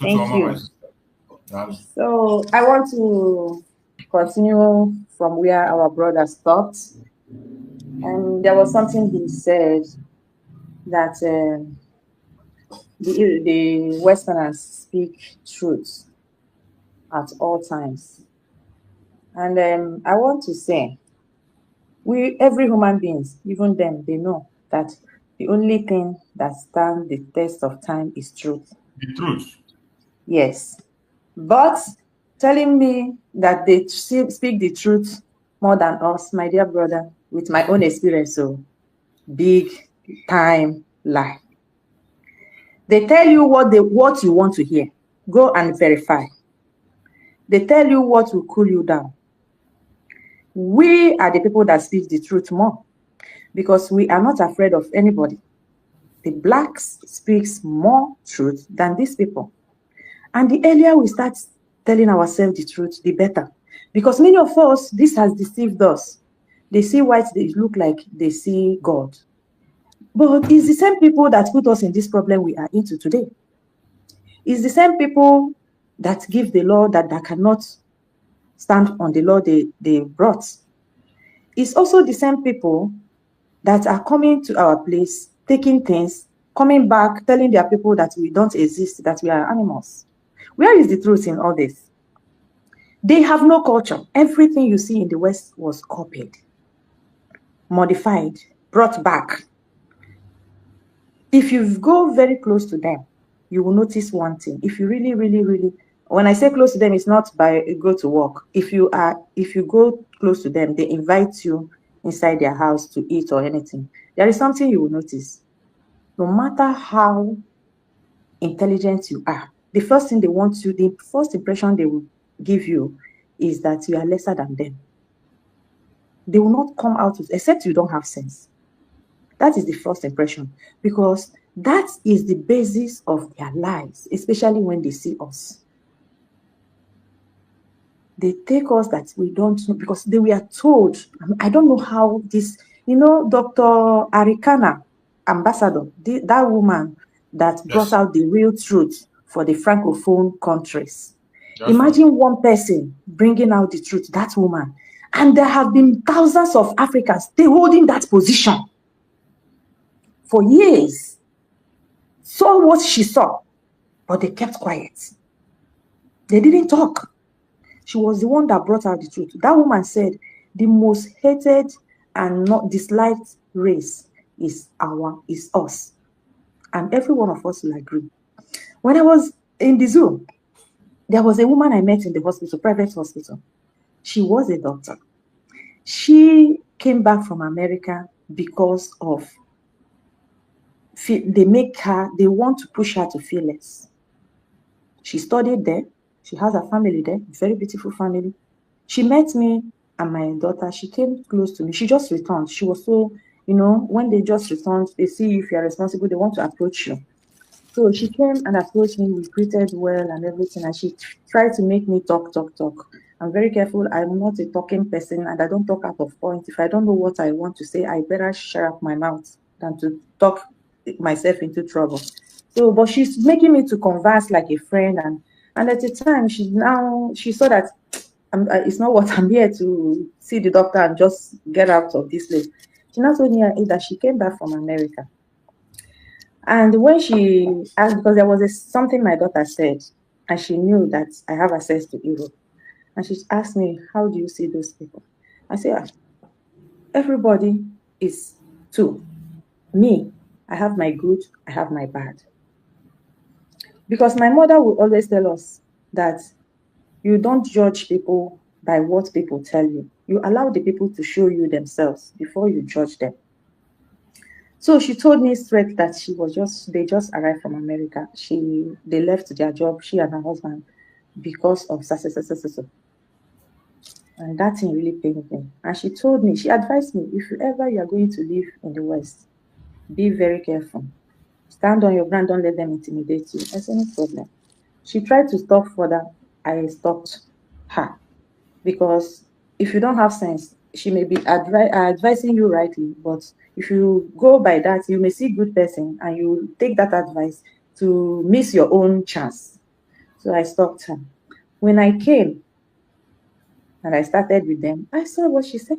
Thank you. So I want to continue from where our brother stopped. And there was something he said that the Westerners speak truth at all times. And I want to say, every human beings, even them, they know that the only thing that stands the test of time is truth. The truth. Yes. But telling me that they speak the truth more than us, my dear brother, with my own experience, so big time lie. They tell you what you want to hear. Go and verify. They tell you what will cool you down. We are the people that speak the truth more because we are not afraid of anybody. The blacks speaks more truth than these people. And the earlier we start telling ourselves the truth, the better. Because many of us, this has deceived us. They see white, they look like they see God. But it's the same people that put us in this problem we are into today. It's the same people that give the law that cannot stand on the law they brought. It's also the same people that are coming to our place, taking things, coming back, telling their people that we don't exist, that we are animals. Where is the truth in all this? They have no culture. Everything you see in the West was copied, modified, brought back. If you go very close to them, you will notice one thing. If you really, really, really, when I say close to them, it's not by go to work. If you go close to them, they invite you inside their house to eat or anything. There is something you will notice. No matter how intelligent you are, the first thing they want you, the first impression they will give you is that you are lesser than them. They will not come out with, except you don't have sense. That is the first impression, because that is the basis of their lives, especially when they see us. They take us that we don't know, because they were told, I don't know how this, Dr. Arikana, ambassador, that woman that brought out the real truth for the Francophone countries. Imagine one person bringing out the truth, that woman. And there have been thousands of Africans, they holding that position for years. Saw what she saw, but they kept quiet. They didn't talk. She was the one that brought out the truth. That woman said, the most hated and not disliked race is us. And every one of us will agree. When I was in the zoo, there was a woman I met in the hospital, private hospital. She was a doctor. She came back from America because of, they want to push her to feel less. She studied there. She has a family there, a very beautiful family. She met me and my daughter. She came close to me. She just returned. She was so, when they just returned, they see if you're responsible, they want to approach you. So she came and approached me. We greeted well and everything. And she tried to make me talk. I'm very careful. I'm not a talking person and I don't talk out of point. If I don't know what I want to say, I better shut up my mouth than to talk myself into trouble. So, but she's making me to converse like a friend. And at the time, she saw that it's not what I'm here to see the doctor and just get out of this place. She now told me that she came back from America. And when she asked, because there was something my daughter said, and she knew that I have access to Europe. And she asked me, how do you see those people? I said, everybody is two. Me, I have my good, I have my bad. Because my mother will always tell us that you don't judge people by what people tell you. You allow the people to show you themselves before you judge them. So she told me straight that they just arrived from America. They left their job, she and her husband, because of so. And that thing really pained me. And she told me, she advised me, if you are going to live in the West, be very careful. Stand on your ground, don't let them intimidate you. I said, no problem. She tried to stop further. I stopped her. Because if you don't have sense, she may be advising you rightly, but if you go by that, you may see good person and you take that advice to miss your own chance. So I stopped her. When I came and I started with them, I saw what she said.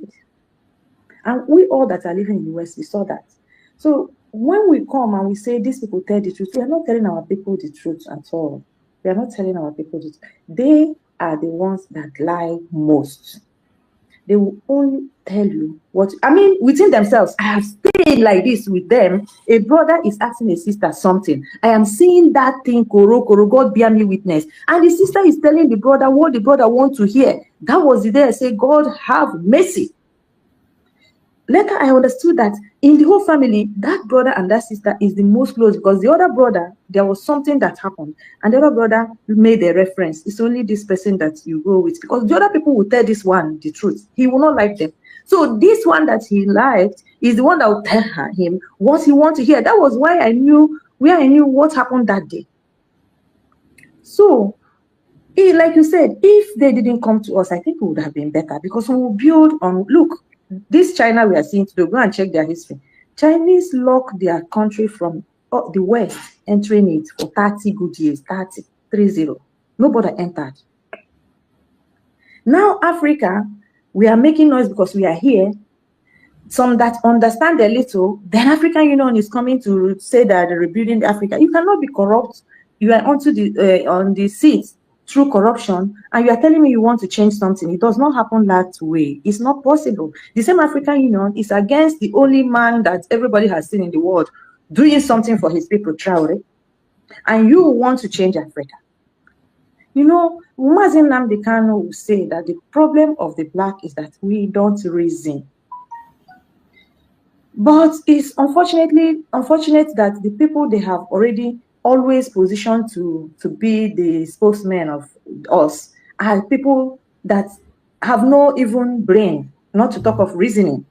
And we all that are living in the West, we saw that. So when we come and we say these people tell the truth, we are not telling our people the truth at all. We are not telling our people the truth. They are the ones that lie most. They will only tell you what, I mean, within themselves. I have stayed like this with them. A brother is asking a sister something. I am seeing that thing, koro, God bear me witness. And the sister is telling the brother what the brother wants to hear. That was the day I say, God have mercy. Later, I understood that in the whole family, that brother and that sister is the most close, because the other brother, there was something that happened, and the other brother made a reference. It's only this person that you go with, because the other people will tell this one the truth. He will not like them. So this one that he liked is the one that will tell him what he wants to hear. That was why I knew what happened that day. So, like you said, if they didn't come to us, I think it would have been better, because we will build on, look, this China we are seeing today, go and check their history. Chinese locked their country from the West, entering it for 30 good years, 30. Nobody entered. Now Africa, we are making noise because we are here. Some that understand a little, then African Union is coming to say that they're rebuilding Africa. You cannot be corrupt. You are on the seat through corruption, and you are telling me you want to change something. It does not happen that way. It's not possible. The same African Union is against the only man that everybody has seen in the world doing something for his people, Traore, and you want to change Africa. You know, Mazi Nnamdi Kanu will say that the problem of the black is that we don't reason. But it's unfortunate that the people they have already always positioned to be the spokesmen of us are people that have no even brain, not to talk of reasoning.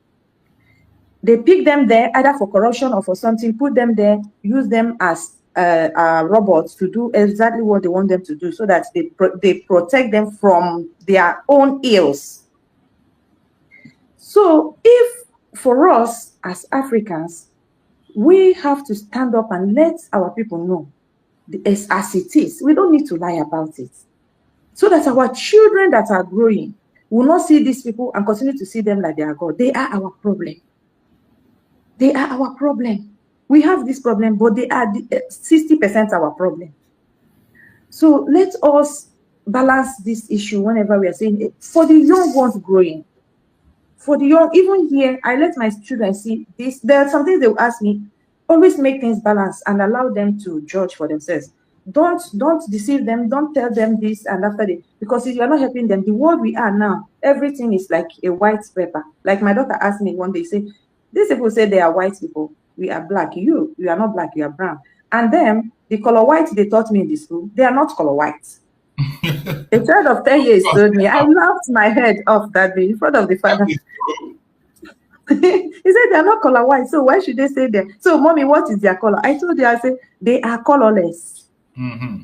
They pick them there either for corruption or for something, put them there, use them as robots to do exactly what they want them to do, so that they protect them from their own ills. So if for us as Africans, we have to stand up and let our people know as it is. We don't need to lie about it, so that our children that are growing will not see these people and continue to see them like they are God. They are our problem. They are our problem. We have this problem, but they are 60% our problem. So let us balance this issue whenever we are saying it. For the young ones growing, for the young, even here, I let my children see this. There are some things they will ask me. Always make things balanced and allow them to judge for themselves. Don't deceive them. Don't tell them this and after this, because if you are not helping them, the world we are now, everything is like a white paper. Like my daughter asked me one day, say, these people say they are white people. We are black. You are not black. You are brown. And then the color white they taught me in the school, they are not color white. A child of 10 years told me, I laughed my head off that day in front of the father. He said they are not color white, so why should they say that? So, mommy, what is their color? I told you, I said, they are colorless. Mm-hmm.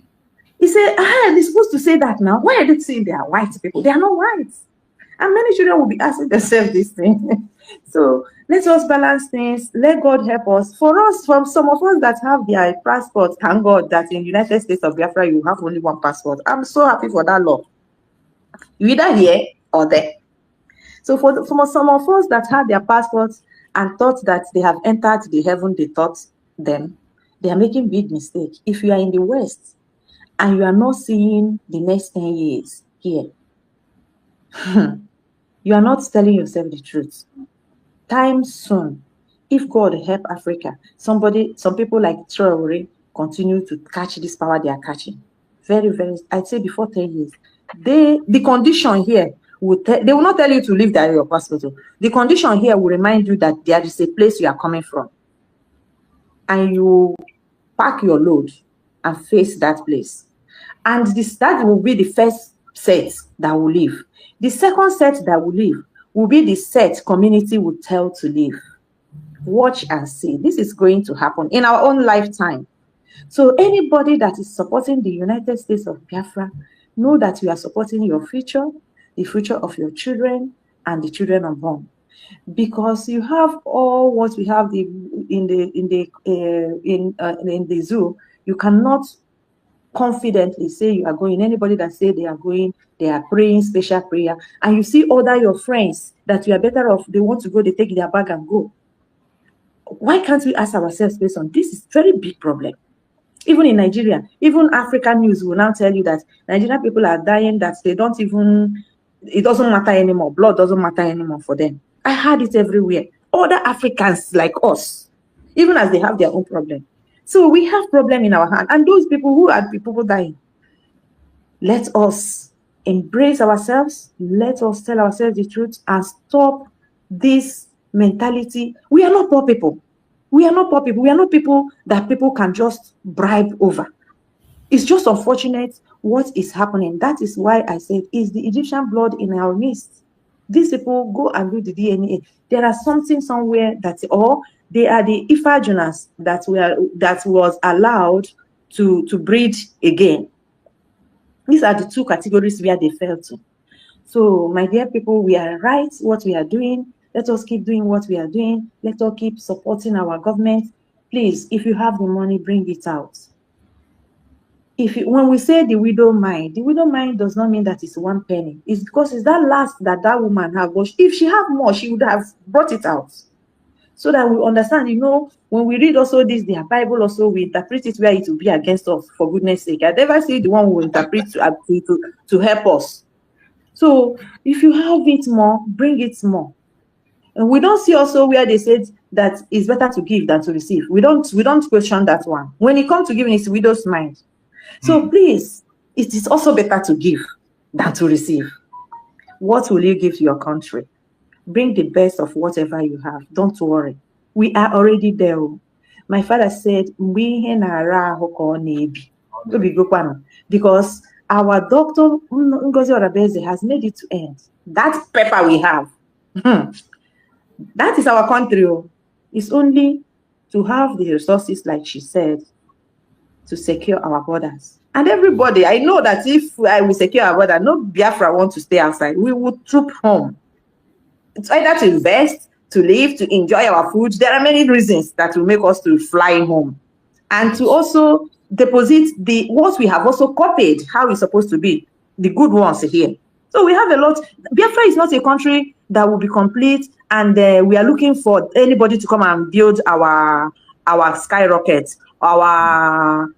He said, they're supposed to say that now. Why are they saying they are white people? They are not white. And many children will be asking themselves this thing. So let us balance things. Let God help us. For some of us that have their passport, thank God that in the United States of Biafra, you have only one passport. I'm so happy for that law. You either here or there. So for some of us that had their passports and thought that they have entered the heaven they thought them, they are making big mistake. If you are in the West and you are not seeing the next 10 years here, you are not telling yourself the truth. Time soon, if God help Africa, some people like Traore continue to catch this power they are catching. Very, very, I'd say before 10 years. The condition here, they will not tell you to leave your passport. The condition here will remind you that there is a place you are coming from. And you pack your load and face that place. And that will be the first set that will leave. The second set that will leave will be the set community will tell to leave. Watch and see. This is going to happen in our own lifetime. So anybody that is supporting the United States of Biafra, know that you are supporting your future, the future of your children, and the children unborn. Because you have all what we have in the zoo, you cannot confidently say you are going. Anybody that say they are going, they are praying special prayer, and you see other your friends that you are better off, they want to go, they take their bag and go. Why can't we ask ourselves based on this? Is very big problem. Even in Nigeria, even African news will now tell you that Nigerian people are dying, that they don't even, it doesn't matter anymore. Blood doesn't matter anymore for them. I heard it everywhere. Other Africans like us, even as they have their own problem. So we have problem in our hand. And those people who are people dying, let us embrace ourselves. Let us tell ourselves the truth and stop this mentality. We are not poor people. We are not poor people. We are not people that people can just bribe over. It's just unfortunate what is happening. That is why I said, is the Egyptian blood in our midst? These people go and do the DNA. There are something somewhere that, or they are the Ifajunas that was allowed to breed again. These are the two categories where they fell to. So, my dear people, we are right what we are doing. Let us keep doing what we are doing. Let us keep supporting our government. Please, if you have the money, bring it out. When we say the widow mind does not mean that it's 1 penny. It's because it's that last that woman have. But if she have more, she would have brought it out. So that we understand, when we read also their Bible also, we interpret it where it will be against us, for goodness sake. I never see the one who will interpret to help us. So if you have it more, bring it more. And we don't see also where they said that it's better to give than to receive. We don't question that one. When it comes to giving, it's widow's mind. So please, it is also better to give than to receive. What will you give to your country? Bring the best of whatever you have. Don't worry. We are already there. My father said, because our doctor Ngozi Orabeze has made it to end. That paper we have, that is our country. It's only to have the resources, like she said, to secure our borders. And everybody, I know that if we secure our border, no Biafra want to stay outside. We would troop home. It's either to invest, to live, to enjoy our food. There are many reasons that will make us to fly home. And to also deposit what we have also copied, how it's supposed to be, the good ones here. So we have a lot. Biafra is not a country that will be complete, and we are looking for anybody to come and build our skyrockets, our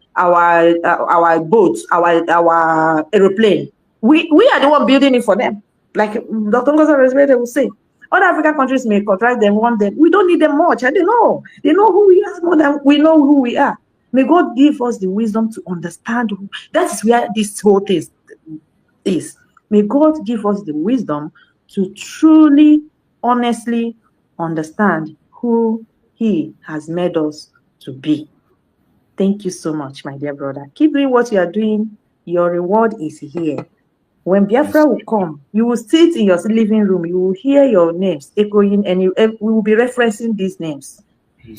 boats, our aeroplane. We are the one building it for them. Like Dr. Ngozi will say, other African countries may contract them, want them. We don't need them much. And they know who we are more than we know who we are. May God give us the wisdom to understand who. That is where this whole thing is. May God give us the wisdom to truly, honestly understand who He has made us to be. Thank you so much, my dear brother. Keep doing what you are doing. Your reward is here. When Biafra will come, you will sit in your living room. You will hear your names echoing, and we will be referencing these names.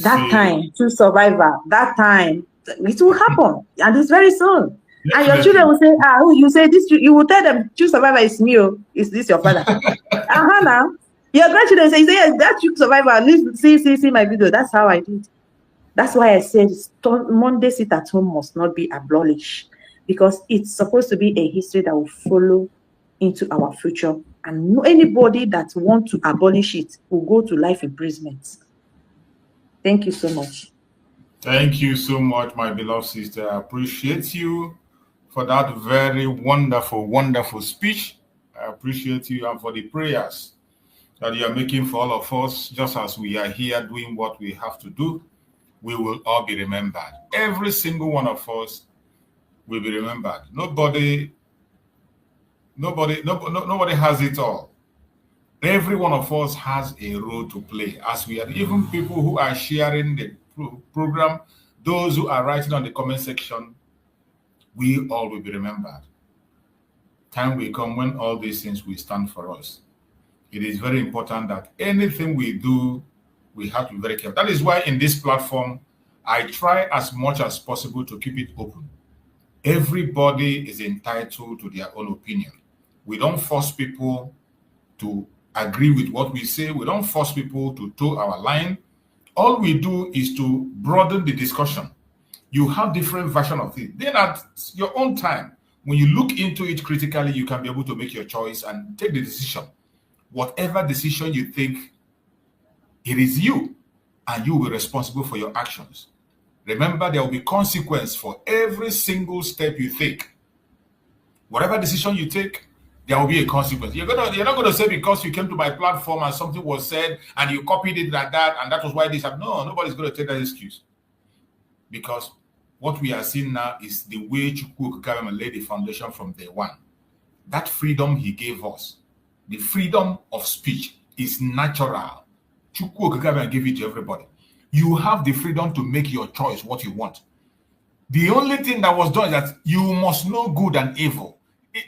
That time, to survivor, that time, it will happen. And it's very soon. And your children will say, you say this, you will tell them, Choose Survivor is me. Is this your father? Now. Your grandchildren say, yes, that Choose Survivor, see my video. That's how I did. That's why I said Monday sit at home must not be abolished, because it's supposed to be a history that will follow into our future. And anybody that wants to abolish it will go to life imprisonment. Thank you so much. Thank you so much, my beloved sister. I appreciate you for that very wonderful, wonderful speech. I appreciate you and for the prayers that you are making for all of us. Just as we are here doing what we have to do, we will all be remembered. Every single one of us will be remembered. Nobody has it all. Every one of us has a role to play, as we are, even people who are sharing the program, those who are writing on the comment section, we all will be remembered. Time will come when all these things will stand for us. It is very important that anything we do, we have to be very careful. That is why in this platform, I try as much as possible to keep it open. Everybody is entitled to their own opinion. We don't force people to agree with what we say. We don't force people to toe our line. All we do is to broaden the discussion. You have different versions of it. Then at your own time, when you look into it critically, you can be able to make your choice and take the decision. Whatever decision you think, it is you, and you will be responsible for your actions. Remember, there will be consequence for every single step you take. Whatever decision you take, there will be a consequence. You're not going to say because you came to my platform and something was said and you copied it like that and that was why this happened. No, nobody's going to take that excuse. Because what we are seeing now is the way Chukwu Okikabeme laid the foundation from day one. That freedom he gave us, the freedom of speech, is natural. Chukwu Okikabeme gave it to everybody. You have the freedom to make your choice what you want. The only thing that was done is that you must know good and evil.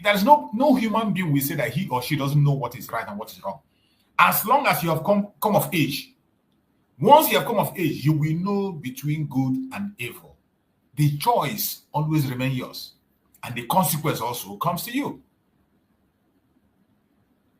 There's no human being will say that he or she doesn't know what is right and what is wrong. As long as you have come of age, once you have come of age, you will know between good and evil. The choice always remains yours, and the consequence also comes to you.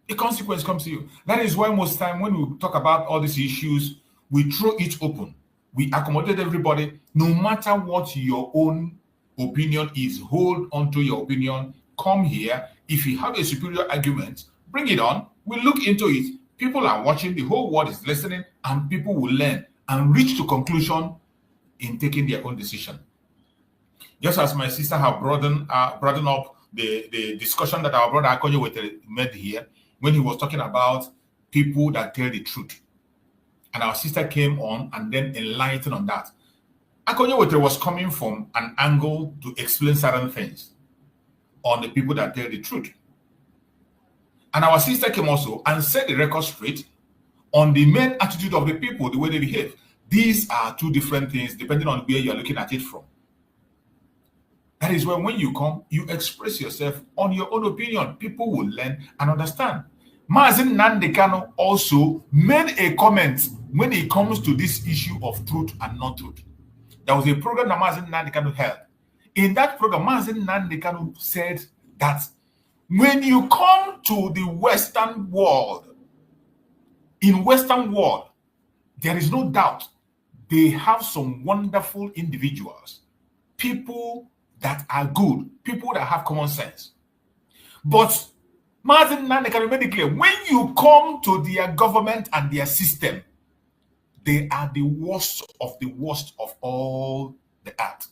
The consequence comes to you. That is why most time when we talk about all these issues, we throw it open. We accommodate everybody, no matter what your own opinion is. Hold on to your opinion. Come here. If you have a superior argument, bring it on. We'll look into it. People are watching. The whole world is listening, and people will learn and reach to conclusion in taking their own decision. Just as my sister have broadened up the discussion that our brother Akonye made here when he was talking about people that tell the truth. And our sister came on and then enlightened on that. Akonye was coming from an angle to explain certain things on the people that tell the truth. And our sister came also and set the record straight on the main attitude of the people, the way they behave. These are two different things depending on where you are looking at it from. That is when you come, you express yourself on your own opinion. People will learn and understand. Mazen Nnamdi Kanu also made a comment when it comes to this issue of truth and non-truth. There was a program that Mazen Nnamdi Kanu held. In that program, Mazen Nnamdi Kanu said that when you come to the Western world, in Western world, there is no doubt they have some wonderful individuals, people that are good, people that have common sense. But Mazen Nnamdi Kanu made it clear, when you come to their government and their system, they are the worst of all the earth.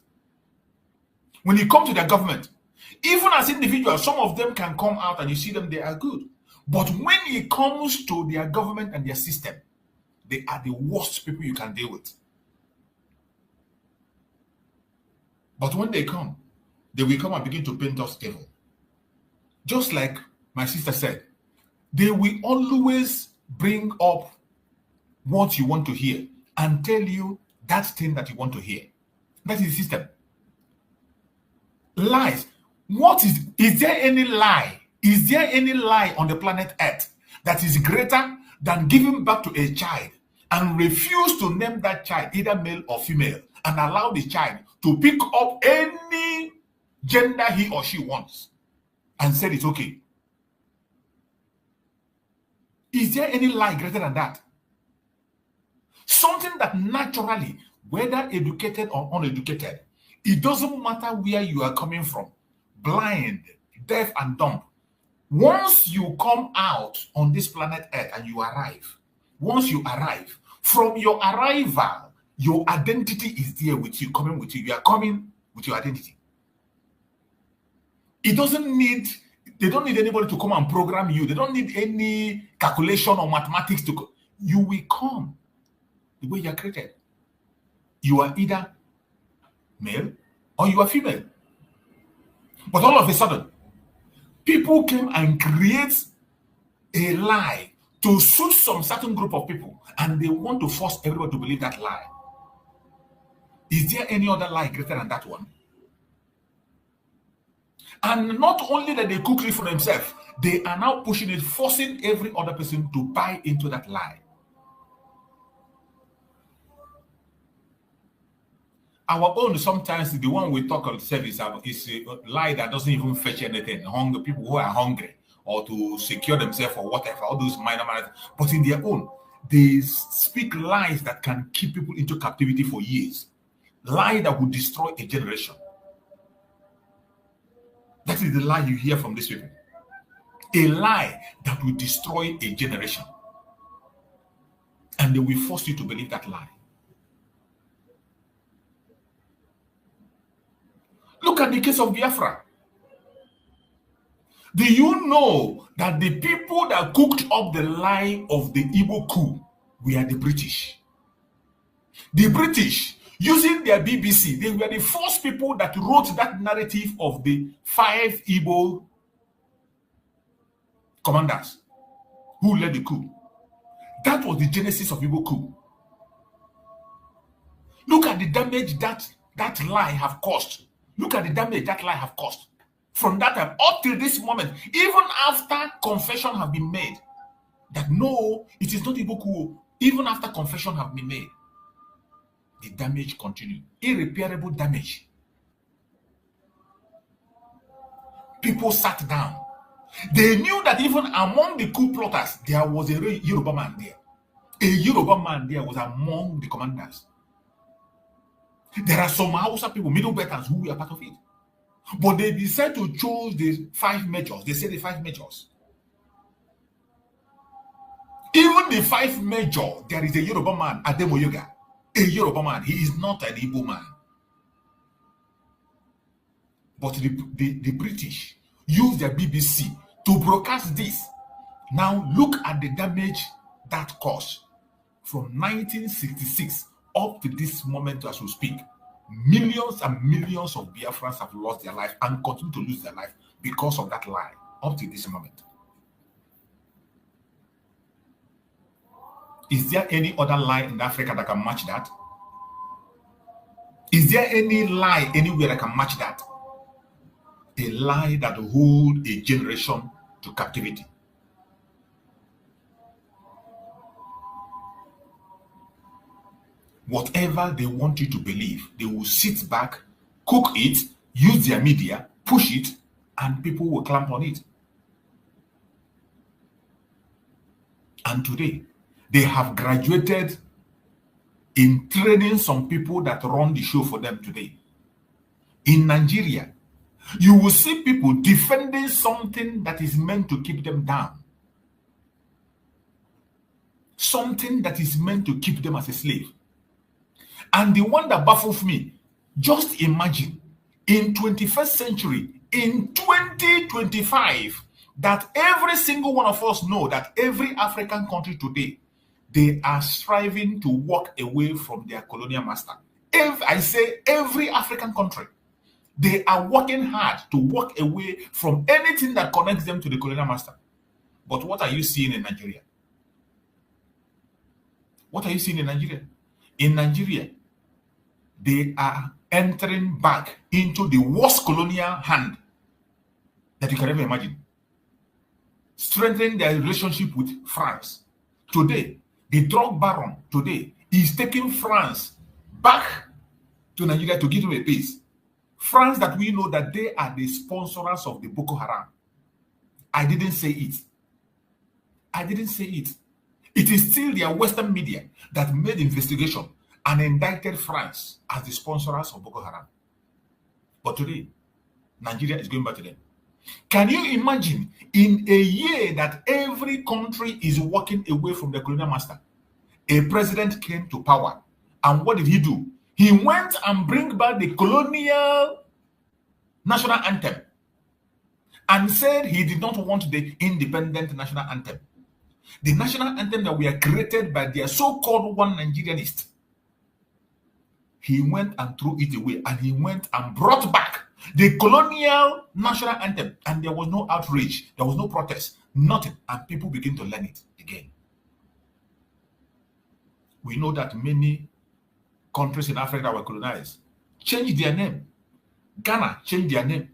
When you come to their government, even as individuals, some of them can come out and you see them, they are good. But when it comes to their government and their system, they are the worst people you can deal with. But when they will come and begin to paint us evil. Just like my sister said, they will always bring up what you want to hear and tell you that thing that you want to hear. That is the system. Lies. Is there any lie? Is there any lie on the planet Earth that is greater than giving birth to a child and refuse to name that child either male or female and allow the child to pick up any gender he or she wants and said it's okay? Is there any lie greater than that? Something that naturally, whether educated or uneducated, it doesn't matter where you are coming from, blind, deaf, and dumb. Once you come out on this planet Earth and you arrive, from your arrival, your identity is there with you, coming with you. You are coming with your identity. They don't need anybody to come and program you. They don't need any calculation or mathematics to you will come the way you are created. You are either male or you are female. But all of a sudden, people came and create a lie to suit some certain group of people, and they want to force everyone to believe that lie. Is there any other lie greater than that one? And not only that they cook it for themselves, they are now pushing it, forcing every other person to buy into that lie. Our own, sometimes the one we talk on service is a lie that doesn't even fetch anything. Hunger, people who are hungry or to secure themselves or whatever, all those minor. But in their own, they speak lies that can keep people into captivity for years. Lie that will destroy a generation. That is the lie you hear from these people. A lie that will destroy a generation. And they will force you to believe that lie. Look at the case of Biafra. Do you know that the people that cooked up the lie of the Igbo coup were the British? The British, using their BBC, they were the first people that wrote that narrative of the 5 Igbo commanders who led the coup. That was the genesis of Igbo coup. Look at the damage that lie have caused. Look at the damage that lie have caused. From that time up till this moment, even after confession have been made, that no, it is not Igbo coup, even after confession have been made, the damage continued. Irreparable damage. People sat down. They knew that even among the coup plotters, there was a Yoruba man there. A Yoruba man there was among the commanders. There are some Hausa people, middle betters, who were part of it. But they decided to choose the 5 majors. They say the 5 majors. Even the 5 major, there is a Yoruba man, Ademoyoga. A Yoruba man. He is not an Igbo man. But the British used their BBC to broadcast this. Now look at the damage that caused. From 1966 up to this moment as we speak, millions and millions of Biafrans have lost their life and continue to lose their life because of that lie up to this moment. Is there any other lie in Africa that can match that? Is there any lie anywhere that can match that? A lie that holds a generation to captivity. Whatever they want you to believe, they will sit back, cook it, use their media, push it, and people will clamp on it. And today, they have graduated in training some people that run the show for them today. In Nigeria, you will see people defending something that is meant to keep them down. Something that is meant to keep them as a slave. And the one that baffles me, just imagine, in 21st century, in 2025, that every single one of us know that every African country today, they are striving to walk away from their colonial master. I say every African country, they are working hard to walk away from anything that connects them to the colonial master. But what are you seeing in Nigeria? What are you seeing in Nigeria? In Nigeria, they are entering back into the worst colonial hand that you can ever imagine. Strengthening their relationship with France. Today, the drug baron today is taking France back to Nigeria to give them a peace. France that we know that they are the sponsors of the Boko Haram. I didn't say it. I didn't say it. It is still their Western media that made investigation and indicted France as the sponsors of Boko Haram. But today, Nigeria is going back to them. Can you imagine in a year that every country is walking away from the colonial master, a president came to power, and what did he do? He went and bring back the colonial national anthem and said he did not want the independent national anthem. The national anthem that were created by their so-called one Nigerianist. He went and threw it away, and he went and brought back the colonial national anthem, and there was no outrage, there was no protest, nothing, and people began to learn it again. We know that many countries in Africa that were colonized changed their name. Ghana changed their name,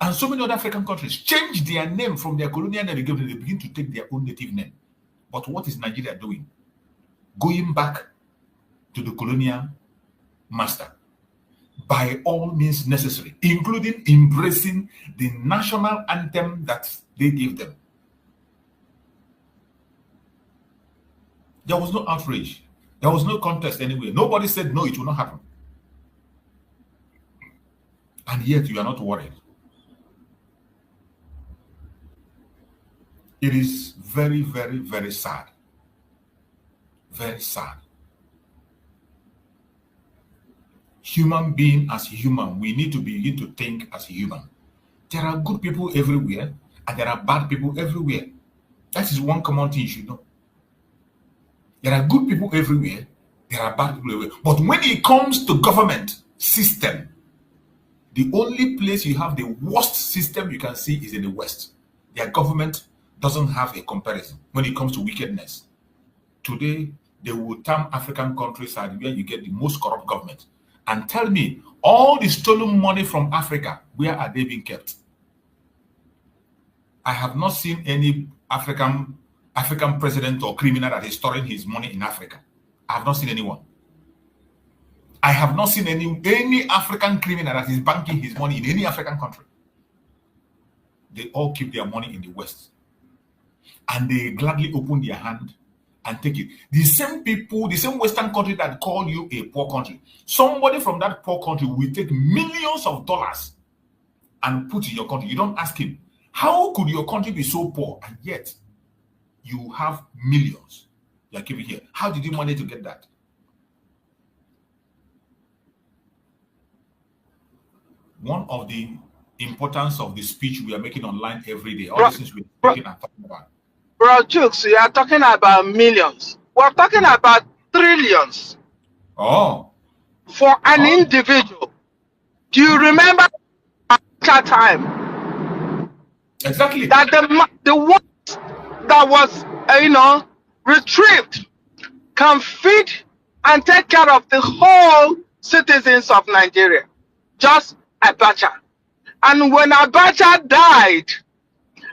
and so many other African countries changed their name from their colonial name. They begin to take their own native name. But what is Nigeria doing? Going back to the colonial master. by all means necessary, including embracing the national anthem that they gave them. There was no outrage. There was no contest anyway. Nobody said, no, it will not happen. And yet you are not worried. It is very, very, very sad. Very sad. Human being as human, we need to begin to think as human. There are good people everywhere, and there are bad people everywhere. That is one common thing you should know. There are good people everywhere, there are bad people everywhere. But when it comes to government system, the only place you have the worst system you can see is in the West. Their government doesn't have a comparison when it comes to wickedness. Today, they will term African countries as where you get the most corrupt government. And tell me, all the stolen money from Africa, where are they being kept? I have not seen any African president or criminal that is storing his money in Africa. I have not seen anyone. I have not seen any African criminal that is banking his money in any African country. They all keep their money in the West. And they gladly open their hand and take it. The same people, the same Western country that call you a poor country, somebody from that poor country will take millions of dollars and put in your country. You don't ask him, how could your country be so poor and yet you have millions you are keeping here? How did you manage to get that? One of the importance of the speech we are making online every day, all the things we're talking about. Bro, Jukes, you are talking about millions. We're talking about trillions. Oh. For an individual. Do you remember that time? Exactly. That the one that was, retrieved can feed and take care of the whole citizens of Nigeria. Just Abacha. And when Abacha died,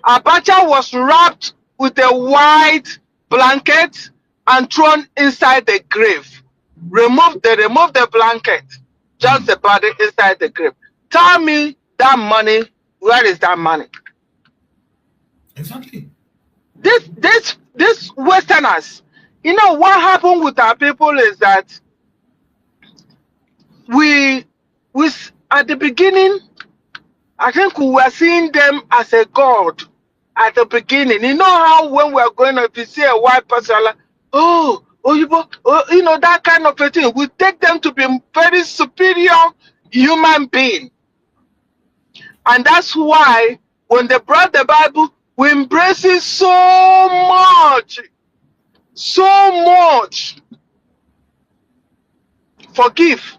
Abacha was wrapped with a white blanket and thrown inside the grave. They removed the blanket, just the body inside the grave. Tell me that money, where is that money? Exactly. This Westerners, what happened with our people is that we at the beginning, I think we were seeing them as a god at the beginning. You know how when we're going to, if you see a white person, like, that kind of a thing, we take them to be very superior human being. And that's why when they brought the Bible, we embrace it so much. So much. Forgive.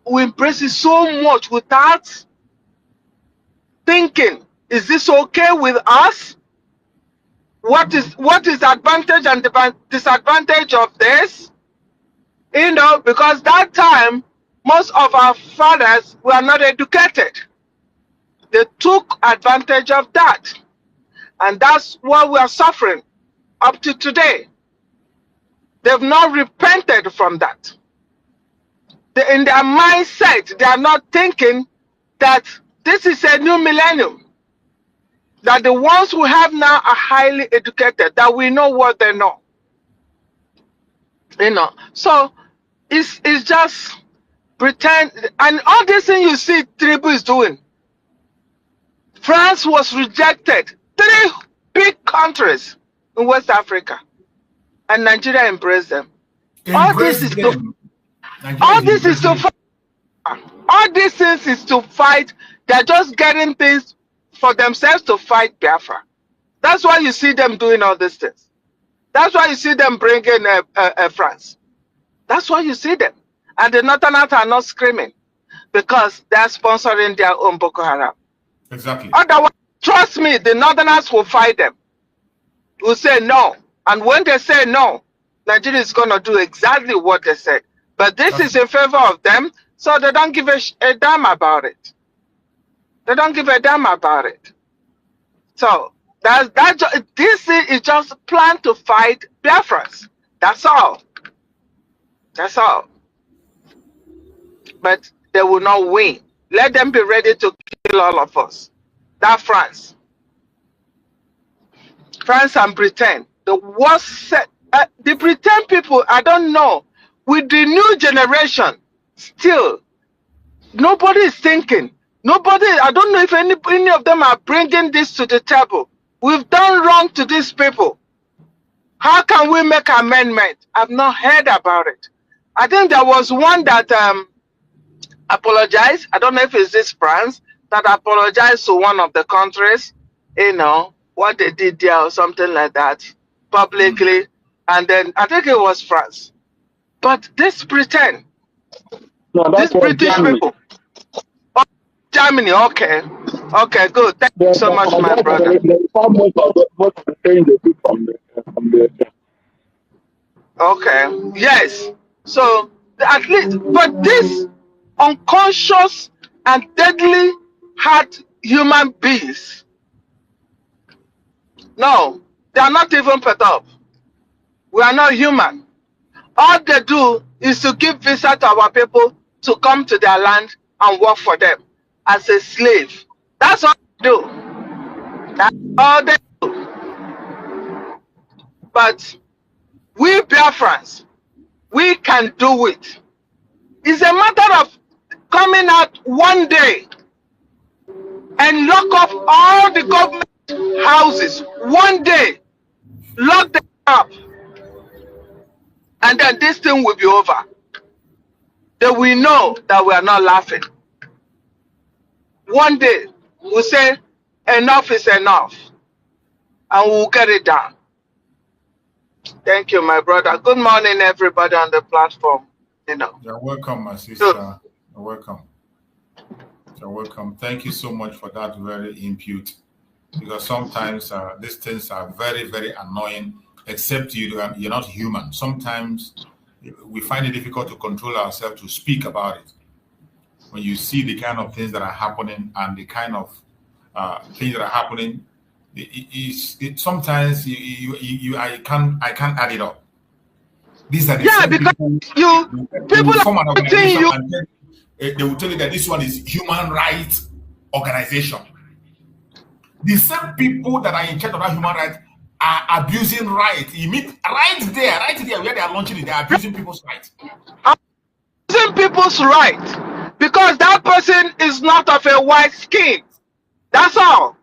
We embrace it so much without thinking, is this okay with us? What is advantage and disadvantage of this? Because that time, most of our fathers were not educated. They took advantage of that. And that's what we are suffering up to today. They've not repented from that. In their mindset, they are not thinking that this is a new millennium. That the ones who have now are highly educated, that we know what they know. So it's just pretend. And all this thing you see Tribu is doing. France was rejected. 3 big countries in West Africa. And Nigeria embraced them. All this is to fight. All these things is to fight. They're just getting things for themselves to fight Biafra. That's why you see them doing all these things. That's why you see them bringing France. That's why you see them. And the Northerners are not screaming because they're sponsoring their own Boko Haram. Exactly. Otherwise, trust me, the Northerners will fight them. Will say no. And when they say no, Nigeria is going to do exactly what they said. But this is in favor of them, so they don't give a damn about it. They don't give a damn about it. So this is just planned to fight Biafrans. That's all. That's all. But they will not win. Let them be ready to kill all of us. That France and Britain, the worst the Britain people, I don't know. With the new generation, still, nobody is thinking. Nobody, I don't know if any of them are bringing this to the table. We've done wrong to these people. How can we make amendment? I've not heard about it. I think there was one that apologized. I don't know if it's this France that apologized to one of the countries, what they did there or something like that, publicly. And then I think it was France. But this Britain, these British people, oh, Germany, okay, good. Thank you so much, my brother. Okay, yes. So at least, but this unconscious and deadly heart human beings, no, they are not even put up. We are not human. All they do is to give visa to our people to come to their land and work for them as a slave. That's all they do. That's all they do. But we Biafrans, we can do it. It's a matter of coming out one day and lock up all the government houses. One day, lock them up. And then this thing will be over. Then we know that we are not laughing. One day, we'll say, enough is enough. And we'll get it done. Thank you, my brother. Good morning, everybody on the platform. You're welcome, my sister. You're welcome. You're welcome. Thank you so much for that very input. Because sometimes these things are very, very annoying. Except you're not human. Sometimes we find it difficult to control ourselves to speak about it. When you see the kind of things that are happening and the kind of things that are happening, sometimes I can't add it up. These are the same because people form an organization you. And then they will tell you that this one is human rights organization. The same people that are in charge of that human rights are abusing rights. You mean right there where they are launching it, they are abusing people's rights. Abusing people's rights because that person is not of a white skin. That's all.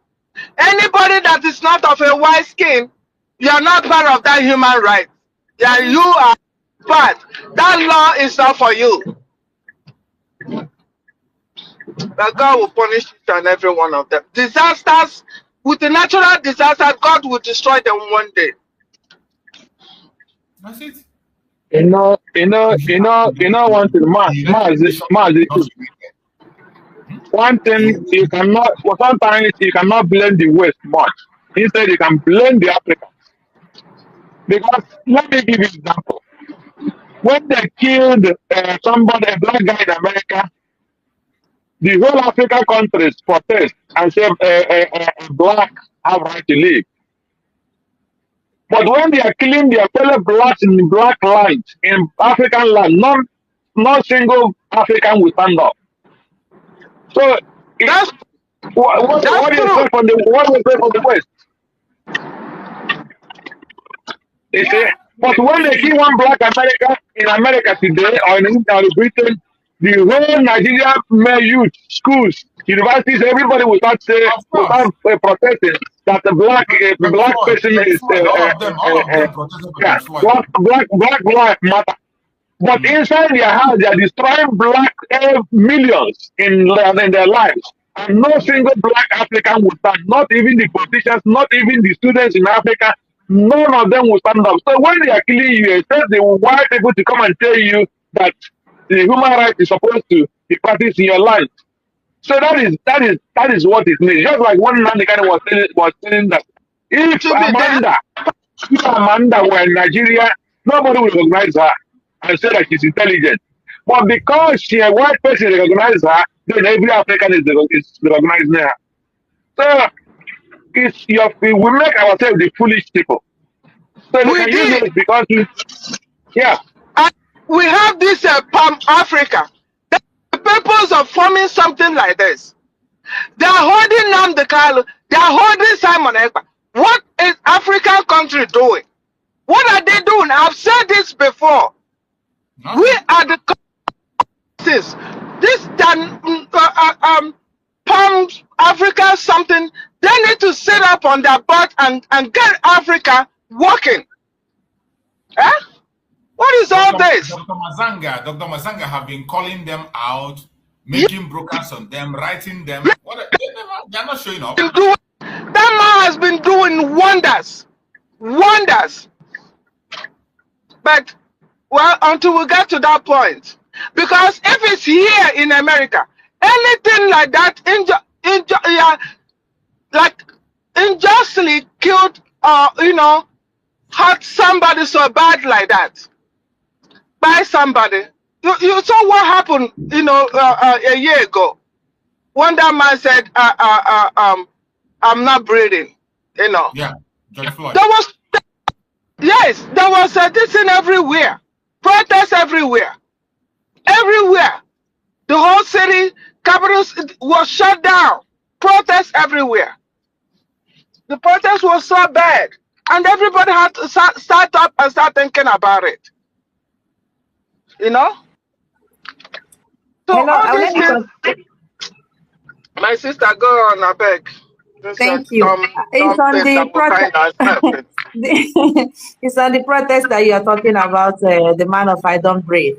Anybody that is not of a white skin, you are not part of that human right. Yeah, you are part. That law is not for you. But God will punish each and every one of them. Disasters, with the natural disaster, God will destroy them one day. That's it. One thing, one thing you cannot, sometimes you cannot blame the West much. Instead, you can blame the Africans. Because let me give you an example. When they killed somebody, a black guy in America, the whole African countries protest and say a black have right to live. But when they are killing their fellow blacks in black lands, in African land, not single African will stand up. So That's what do you say from the West? They say, but when they kill one black American in America today or in Britain, the whole Nigeria youth, schools, universities, everybody will start protesting that the black person is black life matter. But inside their house, they are destroying black millions in their lives. And no single black African will stand, not even the politicians, not even the students in Africa, none of them will stand up. So when they are killing you, expect the white people to come and tell you that the human right is supposed to be practiced in your land. So that is what it means. Just like one man kind of was saying that if Amanda were in Nigeria, nobody would recognize her and say that she's intelligent. But because she a white person recognizes her, then every African is recognizing her. So we make ourselves the foolish people. So we can use it because we have this Palm Africa. The purpose of forming something like this. They are holding Nnamdi Kanu. They are holding Simon Ekpa. What is African country doing? What are they doing? I've said this before. Nothing. We are the countries. This Palm Africa something. They need to sit up on their butt and get Africa working. Eh? What is all this? Dr. Mazanga have been calling them out, making brokers on them, writing them. They're not showing up. That man has been doing wonders. Wonders. But, well, until we get to that point. Because if it's here in America, anything like that, like unjustly killed or, hurt somebody so bad like that by somebody. You saw what happened, a year ago. When that man said, I'm not breathing, Yeah, George Floyd. There was this thing everywhere. Protests everywhere. Everywhere. The whole city, capital was shut down. Protests everywhere. The protest was so bad. And everybody had to start up and start thinking about it. So Hello, all these things, my sister, go on, I beg. Thank you. It's on the protest. It's on the protest that you are talking about, the man of I don't breathe.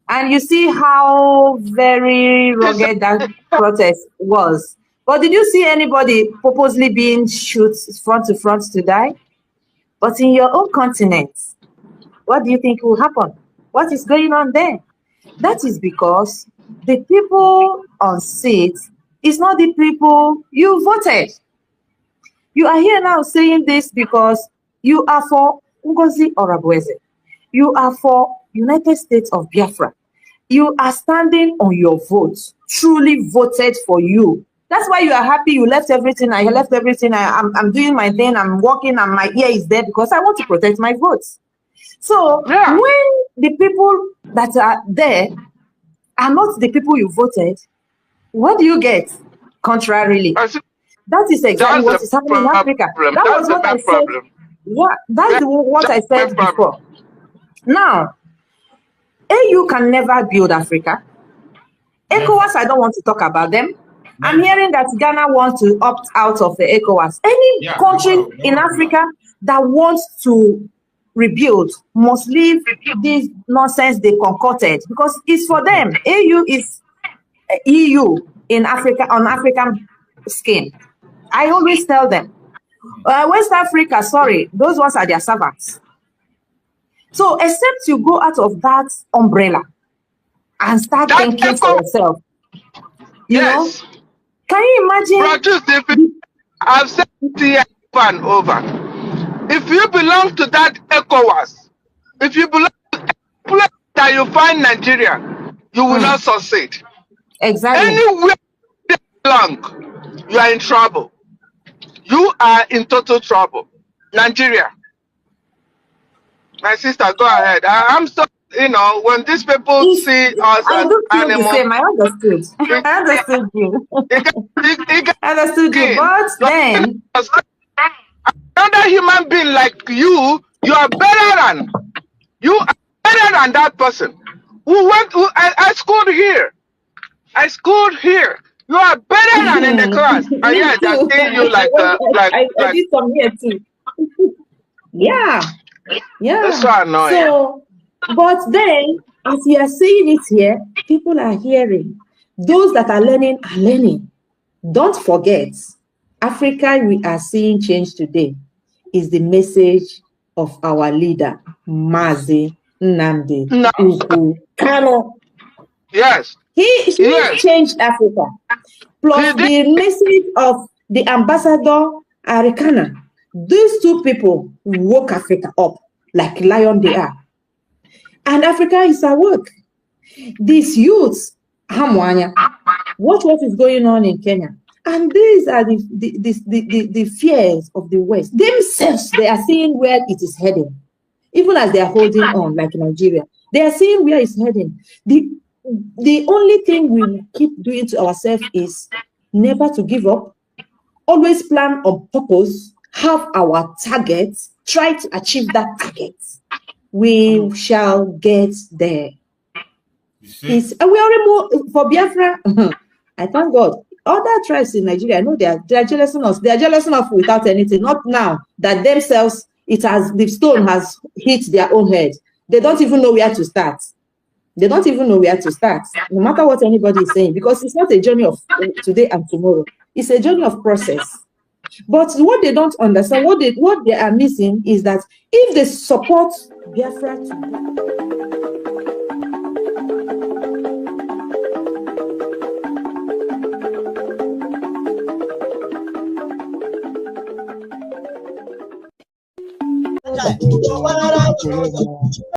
And you see how very rugged that protest was. But did you see anybody purposely being shot front to front to die? But in your own continent, what do you think will happen? What is going on there? That is because the people on seats is not the people you voted. You are here now saying this because you are for Ngozi Orabueze. You are for United States of Biafra. You are standing on your vote, truly voted for you. That's why you are happy you left everything. I left everything. I'm doing my thing. I'm working and my ear is there because I want to protect my votes. So when the people that are there are not the people you voted, what do you get? Contrarily. That is exactly what is happening in Africa. That was what I said. Yeah, that's what I said before. Now, AU can never build Africa. ECOWAS, I don't want to talk about them. I'm hearing that Ghana wants to opt out of the ECOWAS. Any country in Africa that wants to rebuild must leave this nonsense they concocted because it's for them. AU is EU in Africa, on African skin. I always tell them, West Africa, sorry, those ones are their servants. So except you go out of that umbrella and start thinking for yourself, you know, can you imagine? I've said it over and over. If you belong to that ECOWAS, if you belong to a place that you find Nigeria, you will not succeed. Exactly. Anywhere you belong, you are in trouble. You are in total trouble. Nigeria. My sister, go ahead. I'm so, when these people see us as animals. I understood. I understood you. I understood you. But then, another human being like you are better than. You are better than that person. I schooled here. I schooled here. You are better than in the class. And yeah, they're seeing you like I did some here too. Yeah. That's so annoying. So, but then, as you are seeing it here, people are hearing. Those that are learning are learning. Don't forget, Africa we are seeing change today is the message of our leader, Mazi Nnamdi Kanu. Yes. He changed Africa. Plus the message of the ambassador Arikana. These two people woke Africa up like lion they are. And Africa is at work. These youths, Hamwanya, watch what is going on in Kenya. And these are the fears of the West. Themselves, they are seeing where it is heading. Even as they are holding on, like Nigeria. They are seeing where it's heading. The only thing we keep doing to ourselves is never to give up, always plan on purpose, have our targets, try to achieve that target. We shall get there. And we already more for Biafra. I thank God. Other tribes in Nigeria, I know they are jealous of us. They are jealous of without anything. Not now that themselves, the stone has hit their own head. They don't even know where to start. They don't even know where to start, no matter what anybody is saying, because it's not a journey of today and tomorrow. It's a journey of process. But what they don't understand, what they are missing is that if they support Biafra to